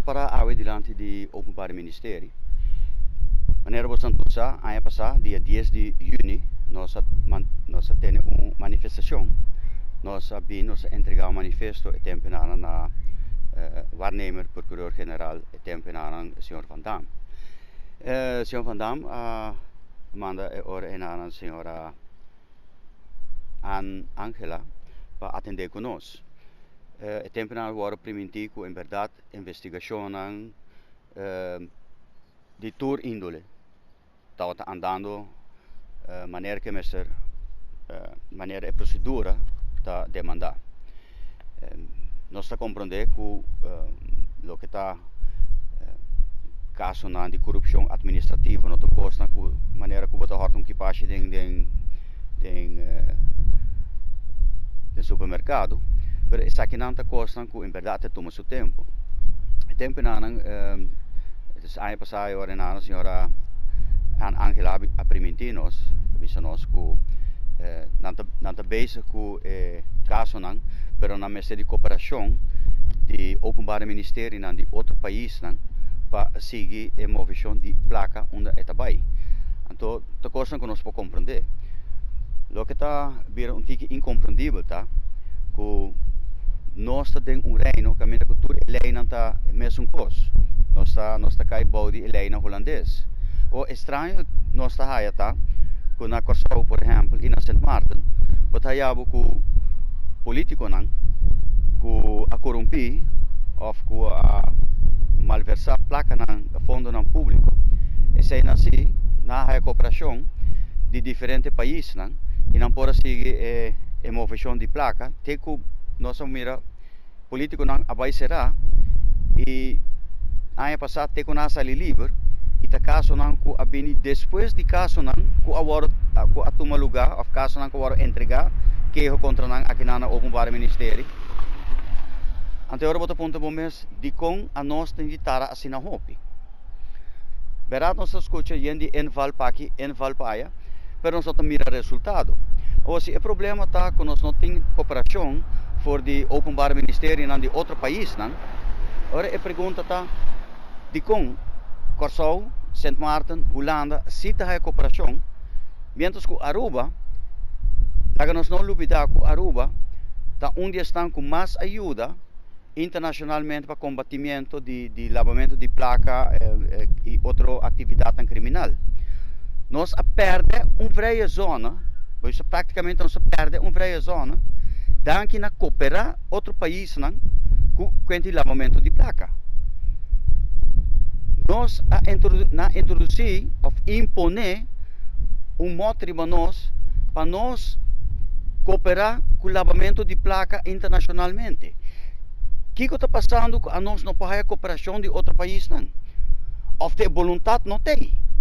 para a diante do Openbaar Ministerie. Wanneer we santusa, ano passado, dia 10 de junho, nós temos uma manifestação. Nós entregar o manifesto e tempo na waarnemer, procureur-generaal, e tempo na senhor Van Dam. Senhor Van Dam manda ora a senhora Angela para atender conosco. E tempo na agora primitivo, em verdade, investigação de tour índole. Estava andando maneira que mestre maneira e procedura da demandar. Nós compreendemos que o que está caso de corrupção administrativa, não tem costa de maneira que você horta que passa de supermercado, mas essa aqui não tem costa que em verdade toma seu tempo. O tempo não ano passado agora a senhora Angela a primitinos, avisa nós que não está bezig com caso não, pero na mesa de cooperação de Openbaar Ministerie de outro país não, para seguir a movição de placa onde está bem. Então, a coisa que nós podemos compreender. O que está um tique incompreendível tá, que nós temos reino que a minha cultura é não está mesmo coisa. Nós está cai body é na holandês. O estranho nós está aí tá, que na Corsau, por exemplo, e na Sint Maarten, o aí que político não, que a corrompi ou que a malversar placa na fundo não público. E se assim na cooperação de diferentes países não, e não pode seguir a movição de placa, tem que nós mira político não abaixará e ano passado tem que nós sair livre e tá caso não que abini depois de caso não que agora a toma lugar, of caso não que agora entregar que é contra não aqui na Openbaar Ministerie. Anterior boto ponto bom mês de com a nós tem de tara assim na hopi. Verá nós escuta gente enval para aqui, enval para aí, pero nós não mira resultado. Ou se o problema tá que nós não tem cooperação for de Openbaar Ministerie de outro país, não? Ora a pergunta tá de com Corsau, Sint Maarten, Holanda, se tá cooperação, mientras que Aruba, tá que nós não olvidar que Aruba tá onde estão com mais ajuda internacionalmente para combatimento de lavamento de placa e outra atividade criminal. Nós perde freia zona, pois praticamente nós perde freia zona, daqui na cooperar outro país com o lavamento de placa. Nós introduzir ou imponer modo para nós cooperar com o lavamento de placa internacionalmente. O que está passando a nós não pode cooperação de outro país não? Ou tem vontade não tem.